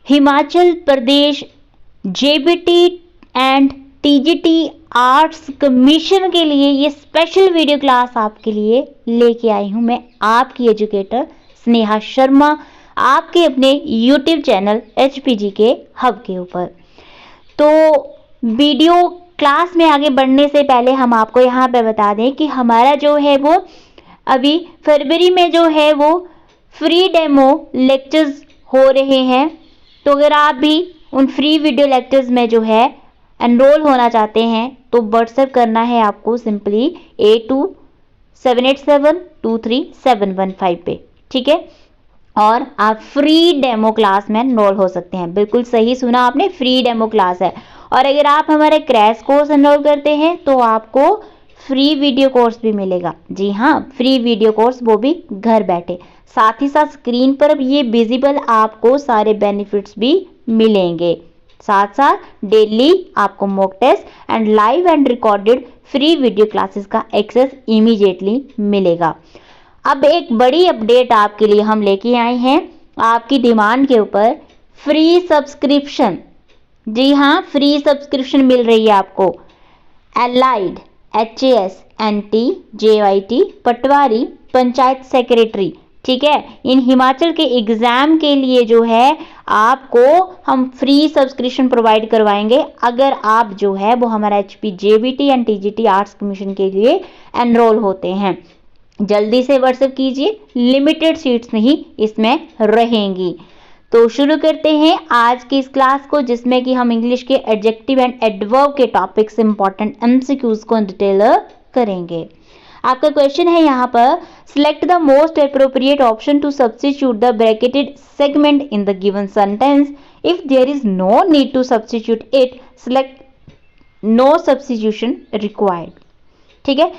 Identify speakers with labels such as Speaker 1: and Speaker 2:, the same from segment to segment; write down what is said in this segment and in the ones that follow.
Speaker 1: Himachal Pradesh JBT and TGT arts commission के लिए ये स्पेशल वीडियो क्लास आपके लिए लेके आई हूँ। मैं आपकी एजुकेटर स्नेहा शर्मा, आपके अपने यूट्यूब चैनल एचपीजी के हब के ऊपर। तो वीडियो क्लास में आगे बढ़ने से पहले हम आपको यहाँ पे बता दें कि हमारा जो है वो अभी फरवरी में जो है वो फ्री डेमो लेक्चर्स हो रहे हैं। तो अगर आप भी उन फ्री वीडियो लेक्चर्स में जो है एनरोल होना चाहते हैं तो व्हाट्सएप करना है आपको सिंपली 8278723715 पे, ठीक है। और आप फ्री डेमो क्लास में एनरोल हो सकते हैं। बिल्कुल सही सुना आपने, फ्री डेमो क्लास है। और अगर आप हमारे क्रैश कोर्स एनरोल करते हैं तो आपको फ्री वीडियो कोर्स भी मिलेगा। जी हाँ, फ्री वीडियो कोर्स, वो भी घर बैठे। साथ ही साथ स्क्रीन पर ये विजिबल आपको सारे बेनिफिट्स भी मिलेंगे। साथ साथ डेली आपको mock test and live and recorded free video classes का एक्सेस इमीडिएटली मिलेगा। अब एक बड़ी अपडेट आपके लिए हम लेके आए हैं आपकी डिमांड के ऊपर, फ्री सब्सक्रिप्शन। जी हाँ, फ्री सब्सक्रिप्शन मिल रही है आपको। एलाइड HASNTJYT पटवारी पंचायत सेक्रेटरी, ठीक है। इन हिमाचल के एग्जाम के लिए जो है आपको हम फ्री सब्सक्रिप्शन प्रोवाइड करवाएंगे अगर आप जो है वो हमारा HP JBT and TGT arts commission के लिए एनरोल होते हैं। जल्दी से व्हाट्सएप कीजिए, लिमिटेड सीट्स नहीं इसमें रहेंगी। तो शुरू करते हैं आज की इस क्लास को, जिसमें कि हम इंग्लिश के एडजेक्टिव एंड एडवर्ब के टॉपिक से इंपॉर्टेंट MCQs को डिटेल करेंगे। आपका क्वेश्चन है यहाँ पर, select the most appropriate option to substitute the bracketed segment in the given sentence. If there is no need to substitute it, select no substitution required, ठीक है।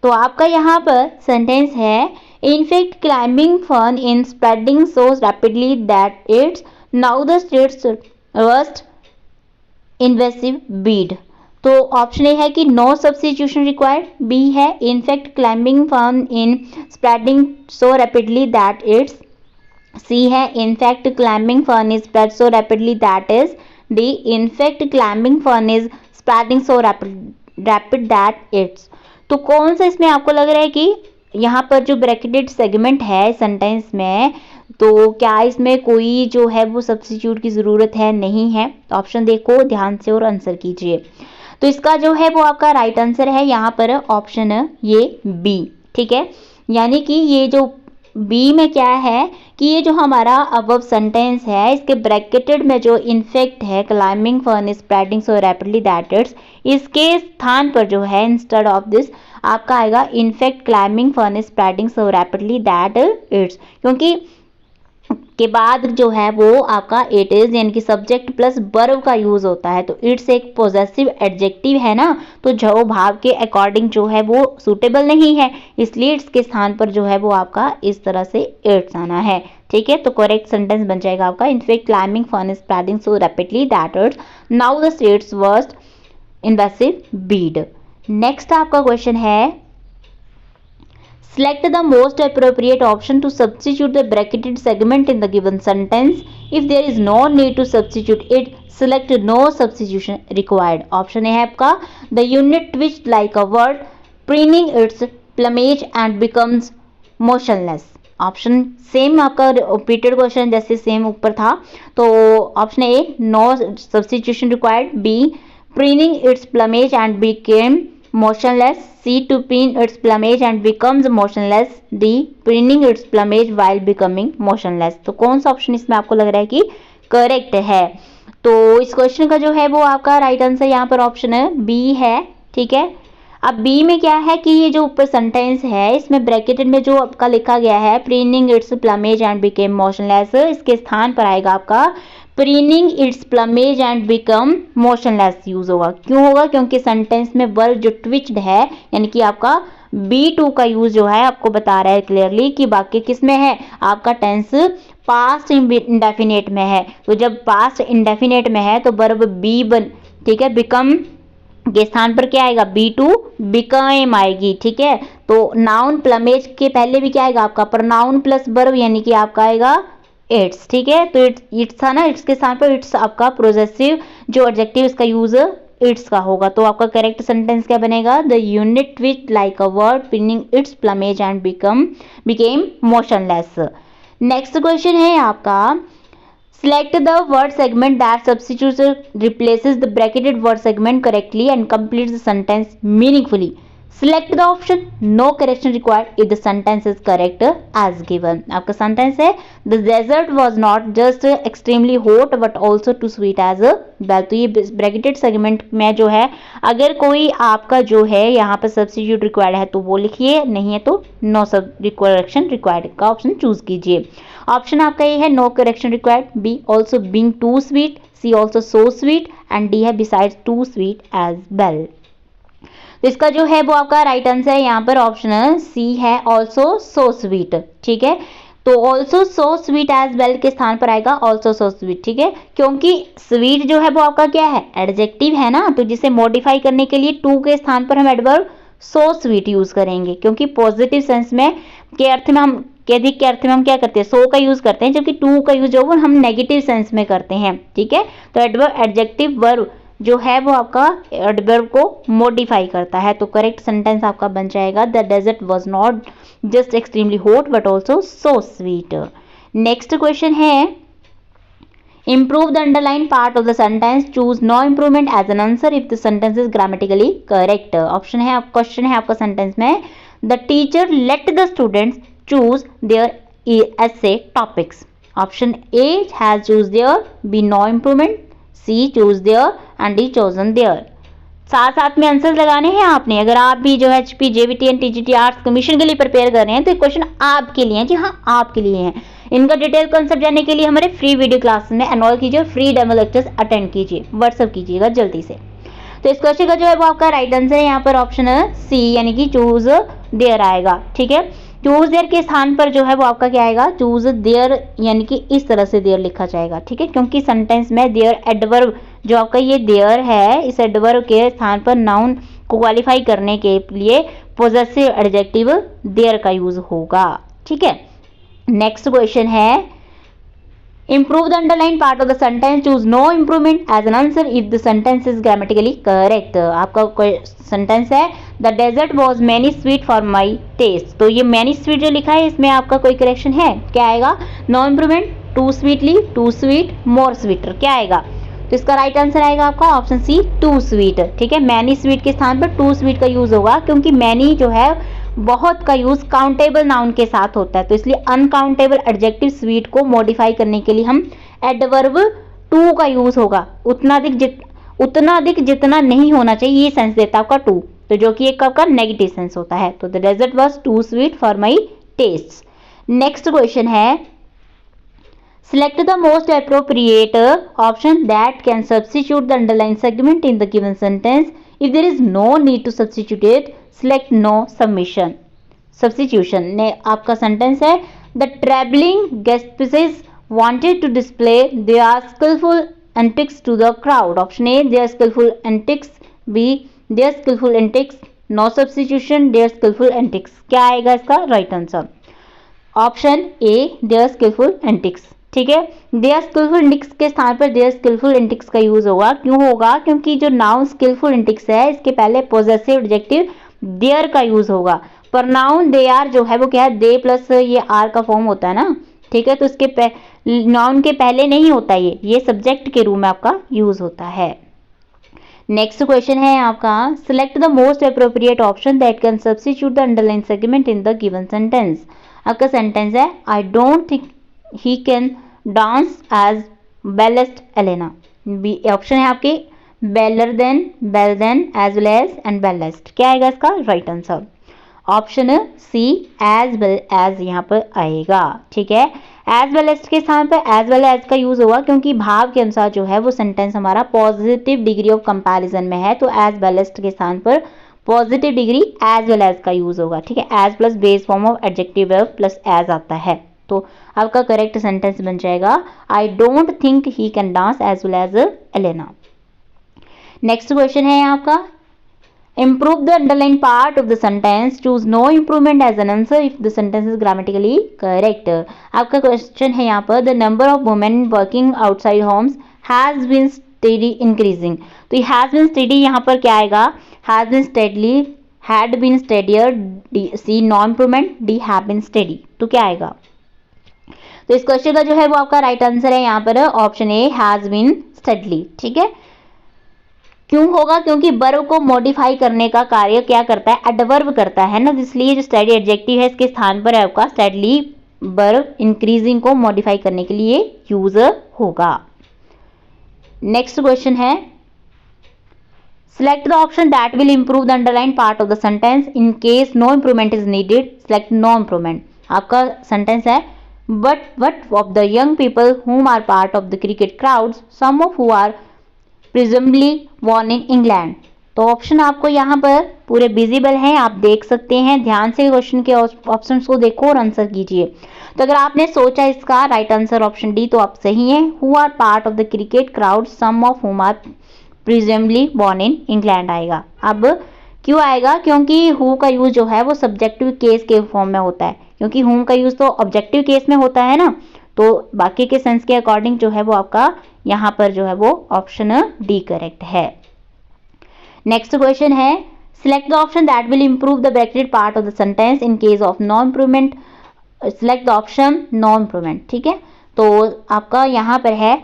Speaker 1: तो आपका यहाँ पर सेंटेंस है, in fact climbing fun in spreading so rapidly that it's now the state's worst invasive bead. तो option A है कि नो सब्स्टिट्यूशन रिक्वायर्ड, बी है in fact climbing fun in spreading so rapidly that it's, C है in fact climbing fun is spread so rapidly that is, D in fact climbing fun is spreading so rapid that it's. तो कौन सा इसमें आपको लग रहा है कि यहाँ पर जो ब्रैकेटेड सेगमेंट है सेंटेंस में, तो क्या इसमें कोई जो है वो सब्स्टिट्यूट की ज़रूरत है, नहीं है? ऑप्शन देखो ध्यान से और आंसर कीजिए। तो इसका जो है वो आपका राइट आंसर है यहाँ पर ऑप्शन ये बी, ठीक है। यानी कि ये जो बी में क्या है कि ये जो हमारा अबव सेंटेंस है इसके ब्रैकेटेड में जो इनफेक्ट है climbing fun is spreading so rapidly that it's, इसके स्थान पर जो है इंस्टेड ऑफ दिस आपका आएगा in fact climbing fun is spreading so rapidly that it's, क्योंकि के बाद जो है वो आपका इट इज यानी कि सब्जेक्ट प्लस वर्ब का यूज होता है। तो इट्स एक पॉजेसिव एडजेक्टिव है ना, तो जो भाव के अकॉर्डिंग जो है वो सूटेबल नहीं है, इसलिए इट्स के स्थान पर जो है वो आपका इस तरह से इट्स आना है, ठीक है। तो करेक्ट सेंटेंस बन जाएगा आपका, in fact climbing fun is spreading so rapidly that it's now the state's worst invasive bead. Next आपका क्वेश्चन है, select the most appropriate option to substitute the bracketed segment in the given sentence. If there is no need to substitute it, select no substitution required. Option A है आपका, the unit twitched like a bird, preening its plumage and becomes motionless. Option same आपका repeated question जैसे same ऊपर था, तो option A no substitution required, B preening its plumage and became motionless, C to preen its plumage and becomes motionless, D preening its plumage while becoming motionless। तो कौन सा option इसमें आपको लग रहा है कि करेक्ट है? तो इस क्वेश्चन का जो है वो आपका राइट आंसर यहाँ पर ऑप्शन बी है, ठीक है। अब बी में क्या है कि ये जो ऊपर सेंटेंस है इसमें ब्रैकेटेड में जो आपका लिखा गया है preening it's plumage and became motionless, इसके स्थान पर आएगा आपका preening it's plumage and become motionless use होगा। क्यों होगा? क्योंकि सेंटेंस में वर्ब जो ट्विच्ड है यानी कि आपका B2 का यूज जो है आपको बता रहा है क्लियरली कि वाक्य किस में है, आपका टेंस पास्ट इंडेफिनेट में है। तो जब पास्ट इंडेफिनेट में है तो वर्ब बी बन, ठीक है, बिकम के स्थान पर क्या आएगा? B2 बिकम आएगी, ठीक है। तो नाउन प्लमेज के पहले भी क्या आएगा आपका? प्रोनाउन प्लस वर्ब यानी कि आपका आएगा इट्स, ठीक है। तो इट्स था ना, इट्स के स्थान पर इट्स आपका प्रोजेसिव जो एडजेक्टिव इसका यूज इट्स का होगा। तो आपका करेक्ट सेंटेंस क्या बनेगा? The unit which like a word pinning it's plumage and became motionless. Next question है आपका, select the word segment that substitutes replaces the bracketed word segment correctly and completes the sentence meaningfully. Select the option no correction required if the sentence is correct as given. आपका sentence है the desert was not just extremely hot but also too sweet as well. तो ये bracketed segment में जो है अगर कोई आपका जो है यहाँ पर substitute required है तो वो लिखिए, नहीं है तो no correction required का ऑप्शन चूज कीजिए। ऑप्शन आपका ये है no correction required, B also being too sweet, C also so sweet and D है besides too sweet as well. तो इसका जो है वो आपका राइट आंसर है यहाँ पर ऑप्शन सी है ऑल्सो सो स्वीट, ठीक है। तो also so sweet as well के स्थान पर आएगा ऑल्सो सो स्वीट, ठीक है, क्योंकि स्वीट जो है वो आपका क्या है? एडजेक्टिव है ना, तो जिसे मॉडिफाई करने के लिए टू के स्थान पर हम एडवर्ब सो स्वीट यूज करेंगे, क्योंकि पॉजिटिव सेंस में के अर्थ में हम अधिक के अर्थ में हम क्या करते हैं? सो का यूज करते हैं, जबकि टू का यूज जो वो हम नेगेटिव सेंस में करते हैं, ठीक है। तो एडवर्ब एडजेक्टिव वर्ब जो है वो आपका एडवर्ब को मॉडिफाई करता है। तो करेक्ट सेंटेंस आपका बन जाएगा the dessert was not just extremely hot but also so sweet. Next question है, improve the underlined part of the sentence, choose no improvement as an answer if the sentence is grammatically correct. Option है question है आपका sentence में, the teacher let the students choose their essay topics. Option A has choose their, B no improvement, C choose their and D chosen their. साथ साथ में answer लगाने हैं आपने। अगर आप भी जो है HP JVT and TGT arts commission के लिए प्रिपेयर कर रहे हैं तो ये क्वेश्चन आपके लिए हैं, जी हाँ आपके लिए हैं। इनका डिटेल कॉन्सेप्ट जानने के लिए हमारे फ्री वीडियो क्लास में एनरोल कीजिए, फ्री डेमो लेक्चर्स अटेंड कीजिए, व्हाट्सअप कीजिएगा जल्दी से। तो इस क्वेश्चन का जो है वो आपका राइट आंसर है यहाँ पर ऑप्शन सी यानी कि चूज देयर आएगा, ठीक है। चूज देयर के स्थान पर जो है वो आपका क्या आएगा? चूज देयर यानी कि इस तरह से देयर लिखा जाएगा, ठीक है, क्योंकि सेंटेंस में देयर एडवर्ब जो आपका ये देयर है, इस एडवर्ब के स्थान पर नाउन को क्वालिफाई करने के लिए पोजेसिव एडजेक्टिव देयर का यूज होगा, ठीक है। नेक्स्ट क्वेश्चन है, improve the underlined part of the sentence, choose no improvement as an answer if the sentence is grammatically correct. आपका सेंटेंस है the desert was many sweet for my taste. तो ये many sweet जो लिखा है इसमें आपका कोई करेक्शन है? क्या आएगा? no improvement, too sweetly, too sweet, more sweeter, क्या आएगा? तो इसका राइट आंसर आएगा आपका ऑप्शन सी टू स्वीट, ठीक है। मैनी स्वीट के स्थान पर टू स्वीट का यूज होगा, क्योंकि मैनी जो है बहुत का यूज काउंटेबल नाउन के साथ होता है, तो इसलिए अनकाउंटेबल एडजेक्टिव स्वीट को मॉडिफाई करने के लिए हम एडवर्ब टू का यूज होगा। उतना अधिक जितना नहीं होना चाहिए, ये सेंस देता है आपका टू, तो जो कि एक आपका नेगेटिव सेंस होता है। तो the dessert was too sweet for my taste. Next question है, select the most appropriate option that can substitute the underlined segment in the given sentence. If there is no need to substitute it, select no substitution. ने आपका sentence है the traveling guests wanted to display their skillful antics to the crowd. Option A their skillful antics, B their skillful antics, no substitution, their skillful antics. क्या आएगा इसका right answer? Option A their skillful antics, ठीक है। There skilful इंटिक्स के स्थान पर there skilful इंटिक्स का use होगा। क्यों होगा? क्योंकि जो नाउन स्किलफुल इंटिक्स है इसके पहले पॉजेसिव एडजेक्टिव देयर का यूज होगा। पर नाउन दे आर जो है वो क्या है? दे प्लस ये आर का फॉर्म होता है ना, ठीक है, तो इसके नाउन के पहले नहीं होता, ये सब्जेक्ट के रूप में आपका यूज होता है। नेक्स्ट क्वेश्चन है आपका, select the most appropriate option that can substitute the underline segment in the given sentence. आपका सेंटेंस है I don't think he can dance as well as Elena. B option है आपके better than, well than, as well as and best. क्या आएगा इसका right answer? Option C as well as यहाँ पर आएगा, ठीक है। as well as के स्थान पर as well as का यूज होगा, क्योंकि भाव के अनुसार जो है वो सेंटेंस हमारा पॉजिटिव डिग्री ऑफ कंपैरिजन में है, तो as well as के स्थान पर positive degree as well as का यूज होगा, ठीक है। as plus base form of adjective verb plus as आता है, तो आपका करेक्ट सेंटेंस बन जाएगा I don't think he can dance as well as Elena. Next question है आपका, Improve the underlined part of the sentence. Choose no improvement as an answer if the sentence is grammatically correct. आपका question है यहाँ पर, the number of women working outside homes has been steady increasing. तो ये has been steady यहाँ पर क्या आएगा? Has been steadily, had been steadier, C no improvement, D have been steady. तो क्या आएगा? तो इस क्वेश्चन का जो है वो आपका राइट आंसर है यहाँ पर option A has been steadily. ठीक है, क्यों होगा? क्योंकि वर्ब को मॉडिफाई करने का कार्य क्या करता है? एडवर्ब करता है ना, इसलिए जो स्टेडी एडजेक्टिव है इसके स्थान पर आपका स्टेडली वर्ब इंक्रीजिंग को मॉडिफाई करने के लिए यूज होगा. नेक्स्ट क्वेश्चन है, select the option that will improve the underlined part of the sentence in case no improvement is needed. Select no improvement. आपका सेंटेंस है, but of the young people whom are part of the cricket crowds, some of who are presumably born in England. तो option आपको यहाँ पर पूरे visible हैं, आप देख सकते हैं. ध्यान से क्वेश्चन के ऑप्शंस को देखो और आंसर कीजिए. तो अगर आपने सोचा इसका राइट आंसर ऑप्शन डी, तो आप सही हैं. Who are part of the cricket crowd, some of whom are presumably born in England आएगा. अब क्यों आएगा? क्योंकि हु का यूज जो है वो सब्जेक्टिव केस के फॉर्म में होता है, क्योंकि हुम का यूज तो ऑब्जेक्टिव केस में होता है ना, तो बाकी के सेंस के अकॉर्डिंग जो है वो आपका यहाँ पर जो है वो ऑप्शन डी करेक्ट है. नेक्स्ट क्वेश्चन है, select the option that will improve the bracketed part of the sentence in case of no improvement. Select the option no improvement. ठीक है, तो आपका यहाँ पर है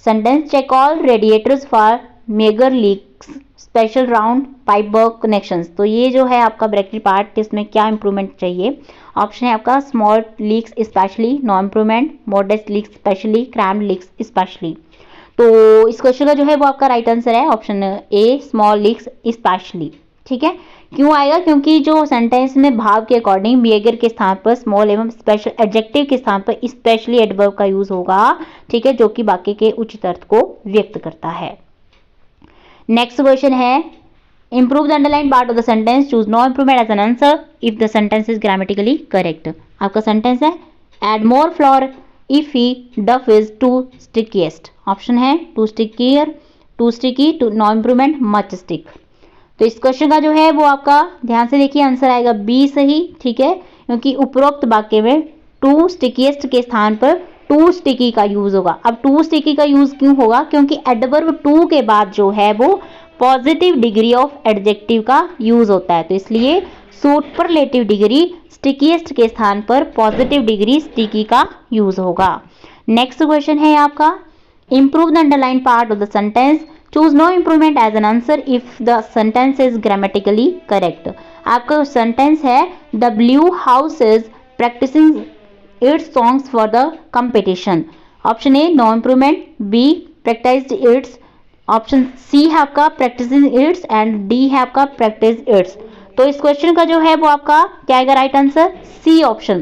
Speaker 1: sentence, check all radiators for meagre leaks special round pipe work connections. तो ये जो है आपका ब्रैकेटेड पार्ट, इसमें क्या इंप्रूवमेंट चाहिए? ऑप्शन है आपका small leaks specially, no improvement, modest leaks specially, crammed leaks specially. तो इस क्वेश्चन का जो है वो आपका राइट आंसर है option A small leaks specially. ठीक है, क्यों आएगा? क्योंकि जो सेंटेंस में भाव के अकॉर्डिंग मेगर के स्थान पर स्मॉल एवं स्पेशल एडजेक्टिव के स्थान पर स्पेशली एडवर्ब का यूज होगा. ठीक है, जो कि बाकी के उचित अर्थ को व्यक्त करता है. नेक्स्ट क्वेश्चन है, improve the underline part of the sentence, choose no improvement as an answer if the sentence is grammatically correct. आपका सेंटेंस है, add more flour if he dough is too stickiest. Option है too stickier, too sticky, too no improvement, much stick. तो इस question का जो है वो आपका ध्यान से देखिए आंसर आएगा बी सही. ठीक है, क्योंकि उपरोक्त वाक्य में टू स्टिकीएस्ट के स्थान पर टू स्टिकी का यूज होगा. अब टू स्टिकी का यूज क्यों होगा? क्योंकि एडवर्ब टू के बाद जो है वो पॉजिटिव डिग्री ऑफ एडजेक्टिव का यूज होता है, तो इसलिए सुपरलेटिव डिग्री स्टिकीएस्ट के स्थान पर पॉजिटिव डिग्री स्टिकी का यूज होगा. नेक्स्ट क्वेश्चन है आपका, improve the underline part of the sentence, choose no improvement as an answer if the sentence is grammatically correct. आपका सेंटेंस है, the blue house is practising its songs for the competition. Option A no improvement, B practised its, option C है आपका practising it's and D है आपका practice it's. तो इस question का जो है वो आपका क्या आएगा right answer? C option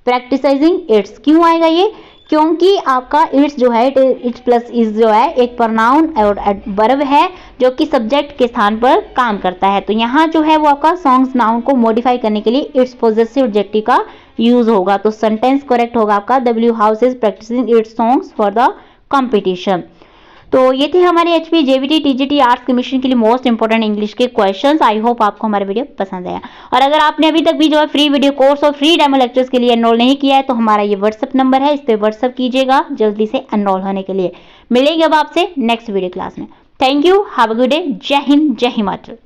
Speaker 1: practising it's. क्यों आएगा ये? क्योंकि आपका इट्स जो है इट्स प्लस इज जो है एक प्रनाउन और वर्ब है जो कि सब्जेक्ट के स्थान पर काम करता है. तो यहाँ जो है वो आपका सॉन्ग्स नाउन को मॉडिफाई करने के लिए इट्स पॉजेसिव एडजेक्टिव का यूज होगा. तो सेंटेंस करेक्ट होगा आपका, the blue house is practising its songs for the competition. तो ये थे हमारे HP JBT TGT arts commission के लिए मोस्ट इंपोर्टेंट इंग्लिश के क्वेश्चंस. आई होप आपको हमारा वीडियो पसंद आया. और अगर आपने अभी तक भी जो है फ्री वीडियो कोर्स और फ्री डेमो लेक्चर्स के लिए एनरोल नहीं किया है तो हमारा ये व्हाट्सएप नंबर है, इस पर व्हाट्सएप कीजिएगा जल्दी से एनरोल होने के लिए. मिलेंगे अब आपसे नेक्स्ट वीडियो क्लास में. Thank you, have a good day. जय हिंद, जय हिमाचल.